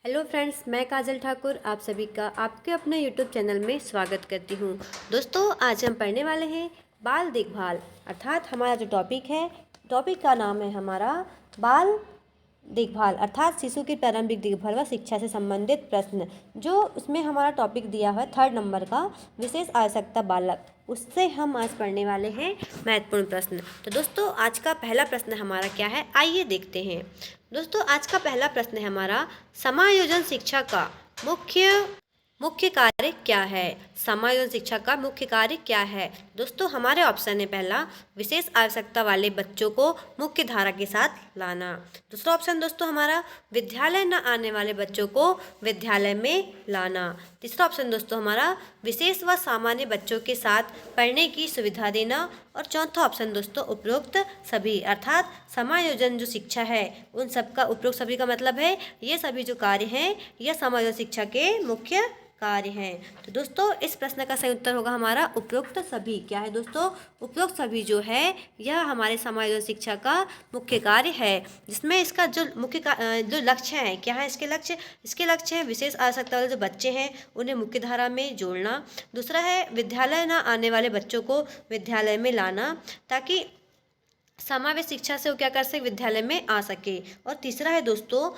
Hello friends, मैं काजल ठाकुर आप सभी का आपके अपने यूट्यूब चैनल में स्वागत करती हूँ। दोस्तों, आज हम पढ़ने वाले हैं बाल देखभाल, अर्थात हमारा जो टॉपिक का नाम है हमारा बाल देखभाल अर्थात शिशु की प्रारंभिक देखभाल व शिक्षा से संबंधित प्रश्न। जो उसमें हमारा टॉपिक दिया हुआ है 3rd नंबर का विशेष आवश्यकता बालक, उससे हम आज पढ़ने वाले हैं महत्वपूर्ण प्रश्न। तो दोस्तों, आज का पहला प्रश्न हमारा क्या है, आइए देखते हैं। दोस्तों, आज का पहला प्रश्न है हमारा, समायोजन शिक्षा का मुख्य कार्य क्या है। समायोजन शिक्षा का मुख्य कार्य क्या है। दोस्तों, हमारे ऑप्शन है पहला, विशेष आवश्यकता वाले बच्चों को मुख्य धारा के साथ लाना। दूसरा ऑप्शन दोस्तों हमारा, विद्यालय न आने वाले बच्चों को विद्यालय में लाना। तीसरा ऑप्शन दोस्तों हमारा, विशेष व सामान्य बच्चों के साथ पढ़ने की सुविधा देना। और चौथा ऑप्शन दोस्तों, उपरोक्त सभी, अर्थात समायोजन जो शिक्षा है उन सब का उपरोक्त सभी का मतलब है ये सभी जो कार्य हैं यह समायोजन शिक्षा के मुख्य कार्य हैं। तो दोस्तों, इस प्रश्न का सही उत्तर होगा हमारा उपरोक्त सभी। क्या है दोस्तों, उपरोक्त सभी जो है यह हमारे समायोजन शिक्षा का मुख्य कार्य है, जिसमें इसका जो जो लक्ष्य है, क्या है इसके लक्ष्य है विशेष आवश्यकता वाले जो बच्चे हैं उन्हें मुख्य धारा में जोड़ना। दूसरा है विद्यालय न आने वाले बच्चों को विद्यालय में लाना, ताकि समावेश शिक्षा से वो क्या कर सके, विद्यालय में आ सके। और तीसरा है दोस्तों,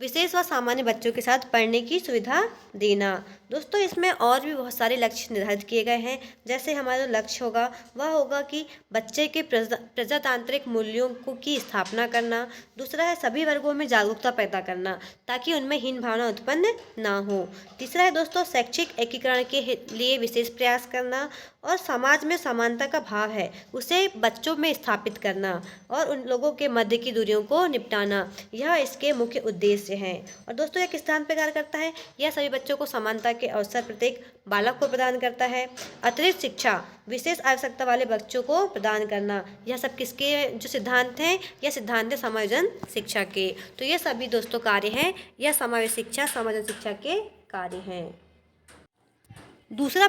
विशेष व सामान्य बच्चों के साथ पढ़ने की सुविधा देना। दोस्तों, इसमें और भी बहुत सारे लक्ष्य निर्धारित किए गए हैं। जैसे हमारा जो लक्ष्य होगा वह होगा कि बच्चे के प्रजातांत्रिक मूल्यों की स्थापना करना। दूसरा है सभी वर्गों में जागरूकता पैदा करना ताकि उनमें हीन भावना उत्पन्न ना हो। तीसरा है दोस्तों, शैक्षिक एकीकरण के लिए विशेष प्रयास करना। और समाज में समानता का भाव है उसे बच्चों में स्थापित करना और उन लोगों के मध्य की दूरियों को निपटाना, यह इसके मुख्य उद्देश्य हैं। और दोस्तों, यह किस स्थान पर कार्य करता है, यह सभी बच्चों को समानता के अवसर प्रत्येक बालक को प्रदान करता है। अतिरिक्त शिक्षा विशेष आवश्यकता वाले बच्चों को प्रदान करना, यह सब किसके जो सिद्धांत हैं, यह सिद्धांत है समायोजन शिक्षा के। तो ये सभी दोस्तों कार्य हैं, यह समावेश शिक्षा समायोजन शिक्षा के कार्य हैं। दूसरा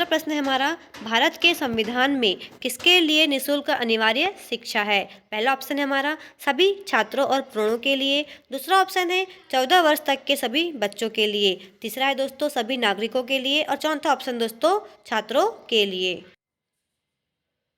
प्रश्न है हमारा, भारत के संविधान में किसके लिए निःशुल्क अनिवार्य शिक्षा है। पहला ऑप्शन है हमारा, सभी छात्रों और प्रौढ़ों के लिए। दूसरा ऑप्शन है 14 वर्ष तक के सभी बच्चों के लिए। तीसरा है दोस्तों सभी नागरिकों के लिए। और चौथा ऑप्शन दोस्तों छात्रों के लिए।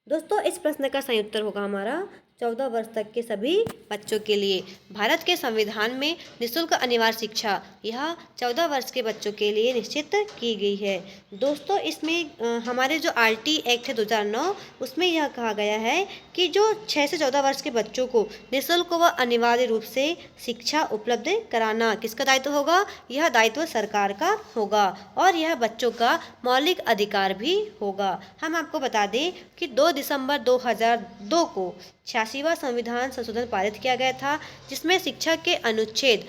दोस्तों, इस प्रश्न का सही उत्तर होगा हमारा 14 वर्ष तक के सभी बच्चों के लिए। भारत के संविधान में निःशुल्क अनिवार्य शिक्षा यह 14 वर्ष के बच्चों के लिए निश्चित की गई है। दोस्तों, इसमें हमारे जो RT एक्ट है 2009 उसमें यह कहा गया है कि जो 6 से 14 वर्ष के बच्चों को निःशुल्क व अनिवार्य रूप से शिक्षा उपलब्ध कराना किसका दायित्व होगा, यह दायित्व सरकार का होगा और यह बच्चों का मौलिक अधिकार भी होगा। हम आपको बता दें कि 2 दिसंबर 2002 को 86वां संविधान संशोधन पारित किया गया था, जिसमें शिक्षा के अनुच्छेद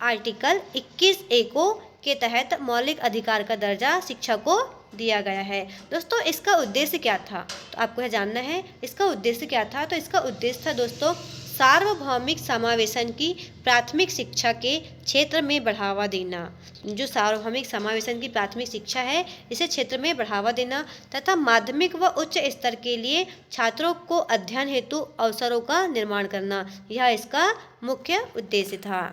आर्टिकल 21A को के तहत मौलिक अधिकार का दर्जा शिक्षा को दिया गया है। दोस्तों, इसका उद्देश्य क्या था, तो आपको यह जानना है इसका उद्देश्य क्या था। तो इसका उद्देश्य था दोस्तों सार्वभौमिक समावेशन की प्राथमिक शिक्षा के क्षेत्र में बढ़ावा देना। जो सार्वभौमिक समावेशन की प्राथमिक शिक्षा है इसे क्षेत्र में बढ़ावा देना तथा माध्यमिक व उच्च स्तर के लिए छात्रों को अध्ययन हेतु अवसरों का निर्माण करना, यह इसका मुख्य उद्देश्य था।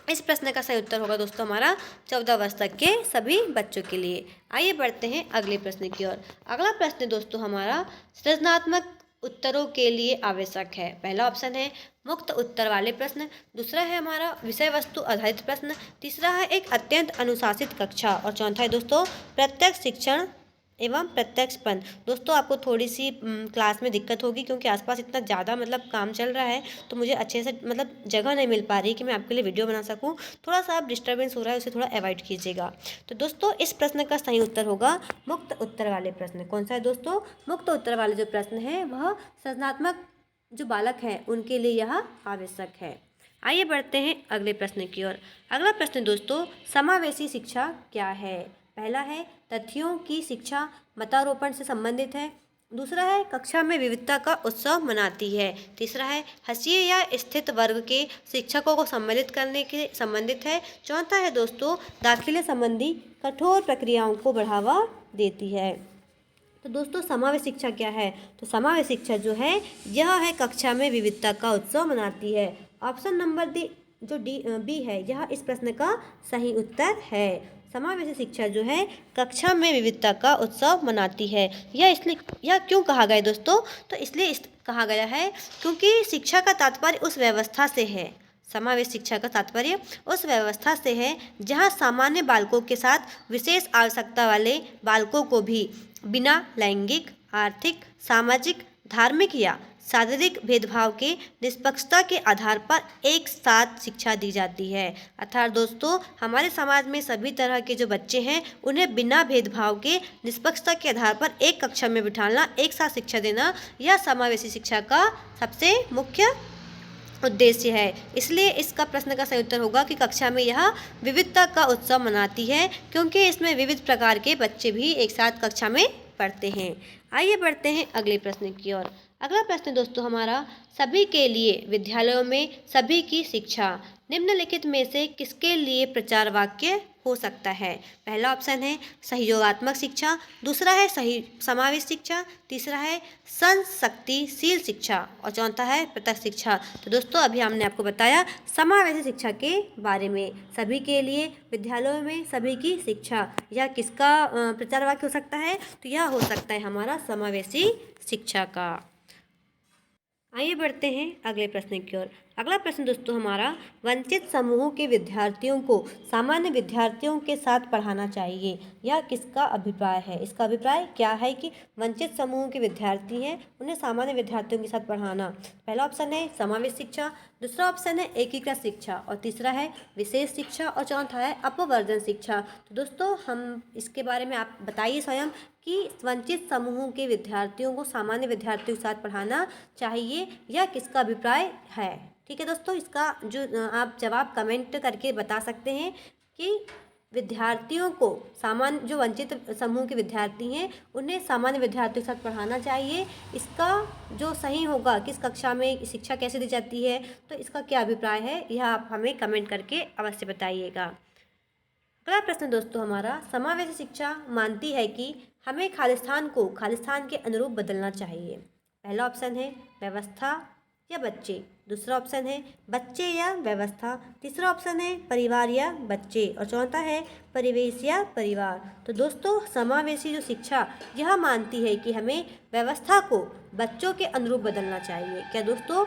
इस प्रश्न का सही उत्तर होगा दोस्तों हमारा 14 वर्ष तक के सभी बच्चों के लिए। आइए बढ़ते हैं अगले प्रश्न की ओर। अगला प्रश्न दोस्तों हमारा सृजनात्मक उत्तरों के लिए आवश्यक है। पहला ऑप्शन है मुक्त उत्तर वाले प्रश्न। दूसरा है हमारा विषय वस्तु आधारित प्रश्न। तीसरा है एक अत्यंत अनुशासित कक्षा। और चौथा है दोस्तों प्रत्यक्ष शिक्षण एवं प्रत्यक्षपन। दोस्तों, आपको थोड़ी सी क्लास में दिक्कत होगी क्योंकि आसपास इतना ज़्यादा काम चल रहा है, तो मुझे अच्छे से जगह नहीं मिल पा रही कि मैं आपके लिए वीडियो बना सकूं। थोड़ा सा आप डिस्टर्बेंस हो रहा है उसे थोड़ा अवॉइड कीजिएगा। तो दोस्तों, इस प्रश्न का सही उत्तर होगा मुक्त उत्तर वाले प्रश्न। कौन सा है दोस्तों, मुक्त उत्तर वाले जो प्रश्न है वह सृजनात्मक जो बालक हैं उनके लिए यह आवश्यक है। आइए बढ़ते हैं अगले प्रश्न की ओर। अगला प्रश्न दोस्तों समावेशी शिक्षा क्या है। पहला है तथ्यों की शिक्षा मतारोपण से संबंधित है। दूसरा है कक्षा में विविधता का उत्सव मनाती है। तीसरा है हंसिए या स्थित वर्ग के शिक्षकों को सम्मिलित करने के संबंधित है। चौथा है दोस्तों दाखिले संबंधी कठोर प्रक्रियाओं को बढ़ावा देती है। तो दोस्तों समावेश शिक्षा क्या है, तो समावेश शिक्षा जो है यह है कक्षा में विविधता का उत्सव मनाती है। ऑप्शन नंबर जो बी है यह इस प्रश्न का सही उत्तर है। समावेशी शिक्षा जो है कक्षा में विविधता का उत्सव मनाती है। यह क्यों कहा गया दोस्तों? तो इसलिए कहा गया है क्योंकि शिक्षा का तात्पर्य उस व्यवस्था से है। समावेश शिक्षा का तात्पर्य उस व्यवस्था से है जहां सामान्य बालकों के साथ विशेष आवश्यकता वाले बालकों को भी बिना लैंगिक, आर्थिक, सामाजिक, धार्मिक या शारीरिक भेदभाव के निष्पक्षता के आधार पर एक साथ शिक्षा दी जाती है। अर्थात दोस्तों, हमारे समाज में सभी तरह के जो बच्चे हैं उन्हें बिना भेदभाव के निष्पक्षता के आधार पर एक कक्षा में बिठाना, एक साथ शिक्षा देना, यह समावेशी शिक्षा का सबसे मुख्य उद्देश्य है। इसलिए इसका प्रश्न का सही उत्तर होगा कि कक्षा में यह विविधता का उत्सव मनाती है, क्योंकि इसमें विविध प्रकार के बच्चे भी एक साथ कक्षा में पढ़ते हैं। आइए बढ़ते हैं अगले प्रश्न की ओर। अगला प्रश्न दोस्तों हमारा, सभी के लिए विद्यालयों में सभी की शिक्षा निम्नलिखित में से किसके लिए प्रचार वाक्य हो सकता है? पहला ऑप्शन है सहयोगात्मक शिक्षा, दूसरा है सही समावेश शिक्षा, तीसरा है संशक्तिशील शिक्षा और चौथा है प्रत्यक्ष शिक्षा। तो दोस्तों अभी हमने आपको बताया समावेशी शिक्षा के बारे में। सभी के लिए विद्यालयों में सभी की शिक्षा, यह किसका प्रचार वाक्य हो सकता है? तो यह हो सकता है हमारा समावेशी शिक्षा का। आइए बढ़ते हैं अगले प्रश्न की ओर। अगला प्रश्न दोस्तों हमारा, वंचित समूहों के विद्यार्थियों को सामान्य विद्यार्थियों के साथ पढ़ाना चाहिए, यह किसका अभिप्राय है? इसका अभिप्राय क्या है कि वंचित समूहों के विद्यार्थी हैं उन्हें सामान्य विद्यार्थियों के साथ पढ़ाना। पहला ऑप्शन है समावेश शिक्षा, दूसरा ऑप्शन है एकीकृत शिक्षा और तीसरा है विशेष शिक्षा और चौथा है अपवर्जन शिक्षा। तो दोस्तों हम इसके बारे में आप बताइए स्वयं कि वंचित समूहों के विद्यार्थियों को सामान्य विद्यार्थियों के साथ पढ़ाना चाहिए, यह किसका अभिप्राय है? ठीक है दोस्तों, इसका जो आप जवाब कमेंट करके बता सकते हैं कि विद्यार्थियों को सामान्य जो वंचित समूह के विद्यार्थी हैं उन्हें सामान्य विद्यार्थियों के साथ पढ़ाना चाहिए। इसका जो सही होगा किस कक्षा में शिक्षा कैसे दी जाती है, तो इसका क्या अभिप्राय है यह आप हमें कमेंट करके अवश्य बताइएगा। अगला प्रश्न दोस्तों हमारा, समावेशी शिक्षा मानती है कि हमें खालिस्तान को खालिस्तान के अनुरूप बदलना चाहिए। पहला ऑप्शन है व्यवस्था या बच्चे, दूसरा ऑप्शन है बच्चे या व्यवस्था, तीसरा ऑप्शन है परिवार या बच्चे और चौथा है परिवेश या परिवार। तो दोस्तों समावेशी जो शिक्षा यह मानती है कि हमें व्यवस्था को बच्चों के अनुरूप बदलना चाहिए। क्या दोस्तों?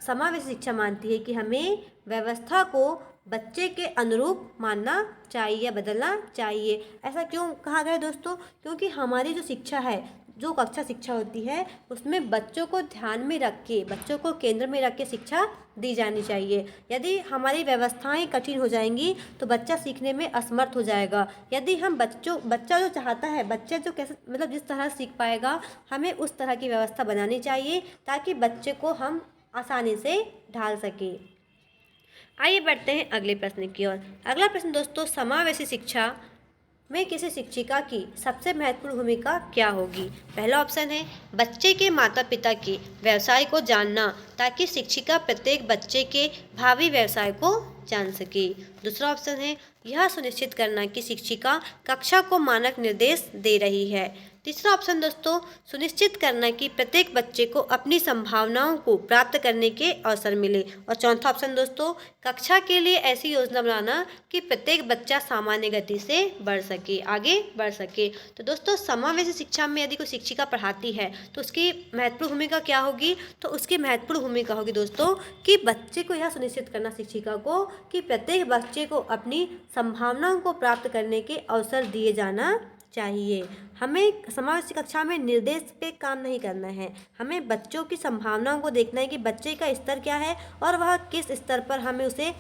समावेशी शिक्षा मानती है कि हमें व्यवस्था को बच्चे के अनुरूप मानना चाहिए या बदलना चाहिए। ऐसा क्यों कहा गया दोस्तों? क्योंकि हमारी जो शिक्षा है, जो कक्षा शिक्षा होती है उसमें बच्चों को ध्यान में रख के, बच्चों को केंद्र में रख के शिक्षा दी जानी चाहिए। यदि हमारी व्यवस्थाएं कठिन हो जाएंगी तो बच्चा सीखने में असमर्थ हो जाएगा। यदि हम बच्चा जो चाहता है, बच्चा जो कैसे मतलब जिस तरह सीख पाएगा, हमें उस तरह की व्यवस्था बनानी चाहिए ताकि बच्चे को हम आसानी से ढाल सके। आइए बढ़ते हैं अगले प्रश्न की ओर। अगला प्रश्न दोस्तों, समावेशी शिक्षा में किसी शिक्षिका की सबसे महत्वपूर्ण भूमिका क्या होगी? पहला ऑप्शन है बच्चे के माता पिता के व्यवसाय को जानना ताकि शिक्षिका प्रत्येक बच्चे के भावी व्यवसाय को जान सके। दूसरा ऑप्शन है यह सुनिश्चित करना कि शिक्षिका कक्षा को मानक निर्देश दे रही है। तीसरा ऑप्शन दोस्तों, सुनिश्चित करना कि प्रत्येक बच्चे को अपनी संभावनाओं को प्राप्त करने के अवसर मिले। और चौथा ऑप्शन दोस्तों, कक्षा के लिए ऐसी योजना बनाना कि प्रत्येक बच्चा सामान्य गति से बढ़ सके, आगे बढ़ सके। तो दोस्तों समावेशी शिक्षा में यदि कोई शिक्षिका पढ़ाती है तो उसकी महत्वपूर्ण भूमिका क्या होगी? तो उसकी महत्वपूर्ण भूमिका होगी दोस्तों कि बच्चे को यह सुनिश्चित करना, शिक्षिका को, कि प्रत्येक बच्चे को अपनी संभावनाओं को प्राप्त करने के अवसर दिए जाना चाहिए। हमें समावेशी कक्षा में निर्देश पे काम नहीं करना है, हमें बच्चों की संभावनाओं को देखना है कि बच्चे का स्तर क्या है और वह किस स्तर पर हमें उसे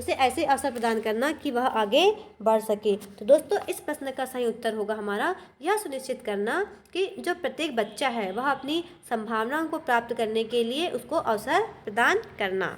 ऐसे अवसर प्रदान करना कि वह आगे बढ़ सके। तो दोस्तों इस प्रश्न का सही उत्तर होगा हमारा यह सुनिश्चित करना कि जो प्रत्येक बच्चा है वह अपनी संभावनाओं को प्राप्त करने के लिए उसको अवसर प्रदान करना।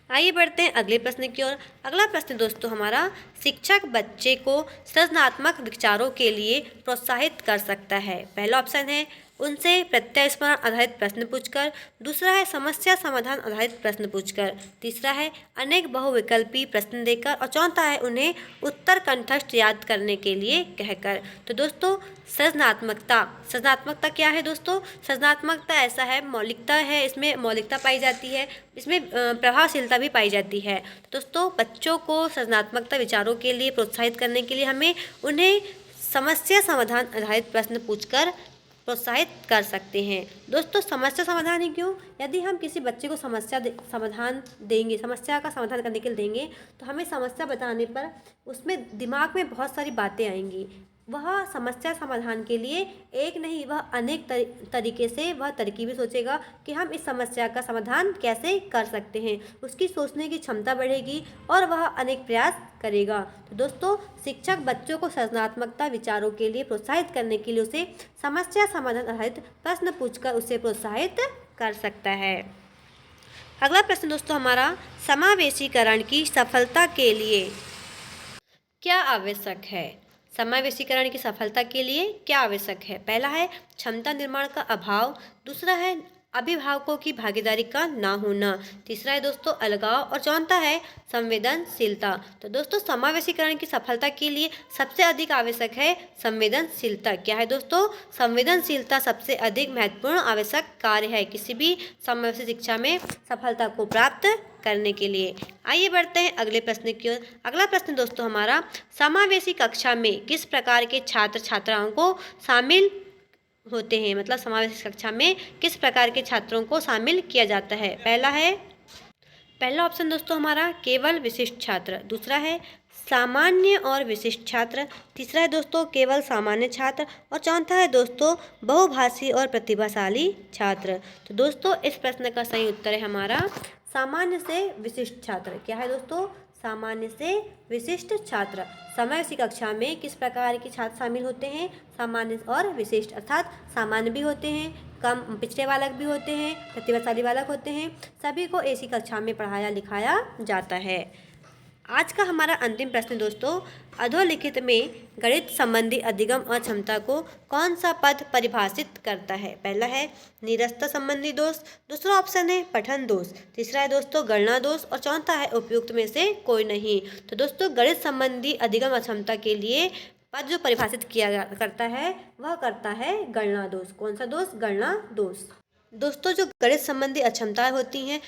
आइए बढ़ते हैं अगले प्रश्न की ओर। अगला प्रश्न दोस्तों हमारा, शिक्षक बच्चे को सृजनात्मक विचारों के लिए प्रोत्साहित कर सकता है। पहला ऑप्शन है उनसे प्रत्यास्मरण आधारित प्रश्न पूछकर। दूसरा है समस्या समाधान आधारित प्रश्न पूछकर। तीसरा है अनेक बहुविकल्पी प्रश्न देकर। और चौथा है उन्हें उत्तर कंठस्थ याद करने के लिए कहकर। तो दोस्तों सृजनात्मकता क्या है दोस्तों? सृजनात्मकता ऐसा है, मौलिकता है, इसमें मौलिकता पाई जाती है, इसमें प्रभावशीलता भी पाई जाती है। दोस्तों बच्चों को सृजनात्मकता विचारों के लिए प्रोत्साहित करने के लिए हमें उन्हें समस्या समाधान आधारित प्रश्न पूछकर प्रोत्साहित कर सकते हैं। दोस्तों समस्या समाधान ही क्यों? यदि हम किसी बच्चे को समस्या का समाधान करने के लिए देंगे तो हमें समस्या बताने पर उसमें दिमाग में बहुत सारी बातें आएंगी। वह समस्या समाधान के लिए एक नहीं वह अनेक तरीके से वह तरकीबें सोचेगा कि हम इस समस्या का समाधान कैसे कर सकते हैं। उसकी सोचने की क्षमता बढ़ेगी और वह अनेक प्रयास करेगा। तो दोस्तों शिक्षक बच्चों को सृजनात्मकता विचारों के लिए प्रोत्साहित करने के लिए उसे समस्या समाधान आधारित प्रश्न पूछकर उसे प्रोत्साहित कर सकता है। अगला प्रश्न दोस्तों हमारा, समावेशीकरण की सफलता के लिए क्या आवश्यक है? समावेशीकरण की सफलता के लिए क्या आवश्यक है? पहला है क्षमता निर्माण का अभाव। दूसरा है अभिभावकों की भागीदारी का ना होना। तीसरा है दोस्तों अलगाव। और चौथा है संवेदनशीलता। तो दोस्तों समावेशीकरण की सफलता के लिए सबसे अधिक आवश्यक है संवेदनशीलता। क्या है दोस्तों? संवेदनशीलता सबसे अधिक महत्वपूर्ण आवश्यक कार्य है किसी भी समावेशी शिक्षा में सफलता को प्राप्त करने के लिए। आइए बढ़ते हैं अगले प्रश्न की ओर। अगला प्रश्न दोस्तों हमारा, समावेशी कक्षा में किस प्रकार के छात्र छात्राओं को शामिल होते हैं? मतलब समावेशी कक्षा में किस प्रकार के छात्रों को शामिल किया जाता है? पहला ऑप्शन दोस्तों हमारा केवल विशिष्ट छात्र। दूसरा है सामान्य और विशिष्ट छात्र। तीसरा है दोस्तों केवल सामान्य छात्र। और चौथा है दोस्तों बहुभाषी और प्रतिभाशाली छात्र। तो दोस्तों इस प्रश्न का सही उत्तर है हमारा सामान्य से विशिष्ट छात्र। क्या है दोस्तों? सामान्य से विशिष्ट छात्र। समावेशी कक्षा में किस प्रकार के छात्र शामिल होते हैं? सामान्य और विशिष्ट, अर्थात सामान्य भी होते हैं, कम पिछड़े बालक भी होते हैं, प्रतिभाशाली बालक होते हैं, सभी को ऐसी कक्षा में पढ़ाया लिखाया जाता है। आज का हमारा अंतिम प्रश्न दोस्तों, अधोलिखित में गणित संबंधी अधिगम और क्षमता को कौन सा पद परिभाषित करता है? पहला है निरस्ता संबंधी दोष। दूसरा ऑप्शन है पठन दोष। तीसरा है दोस्तों गणना दोष। और चौथा है उपयुक्त में से कोई नहीं। तो दोस्तों गणित संबंधी अधिगम और क्षमता के लिए पद जो परिभाषित किया करता है वह करता है गणना दोष। कौन सा दोष? गणना दोष। दोस्तों जो गणित संबंधी अक्षमताएं होती हैं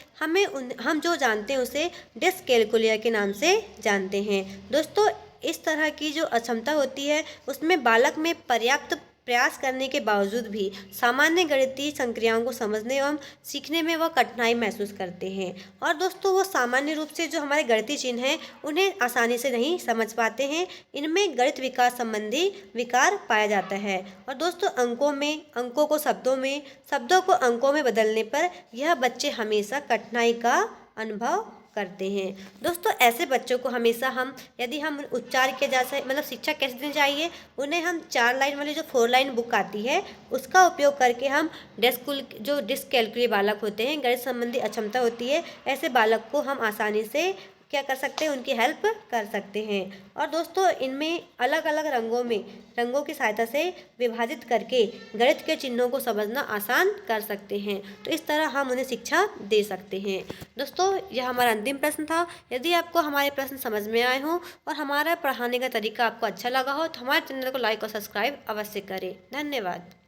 हम जो जानते हैं उसे डिसकैलकुलिया के नाम से जानते हैं। दोस्तों इस तरह की जो अक्षमता होती है उसमें बालक में पर्याप्त प्रयास करने के बावजूद भी सामान्य गणितीय संक्रियाओं को समझने एवं सीखने में वह कठिनाई महसूस करते हैं। और दोस्तों वो सामान्य रूप से जो हमारे गणितीय चिन्ह हैं उन्हें आसानी से नहीं समझ पाते हैं। इनमें गणित विकास संबंधी विकार पाया जाता है। और दोस्तों अंकों को शब्दों में, शब्दों को अंकों में बदलने पर यह बच्चे हमेशा कठिनाई का अनुभव करते हैं। दोस्तों ऐसे बच्चों को हमेशा यदि हम उच्चार किया जा सके, मतलब शिक्षा कैसे देनी चाहिए, उन्हें हम 4 लाइन वाली जो 4 लाइन बुक आती है उसका उपयोग करके हम डिसकैलकुलिया बालक होते हैं, गणित संबंधी अक्षमता होती है, ऐसे बालक को हम आसानी से क्या कर सकते हैं, उनकी हेल्प कर सकते हैं। और दोस्तों इनमें अलग अलग रंगों की सहायता से विभाजित करके गणित के चिन्हों को समझना आसान कर सकते हैं। तो इस तरह हम उन्हें शिक्षा दे सकते हैं। दोस्तों यह हमारा अंतिम प्रश्न था। यदि आपको हमारे प्रश्न समझ में आए हों और हमारा पढ़ाने का तरीका आपको अच्छा लगा हो तो हमारे चैनल को लाइक और सब्सक्राइब अवश्य करें। धन्यवाद।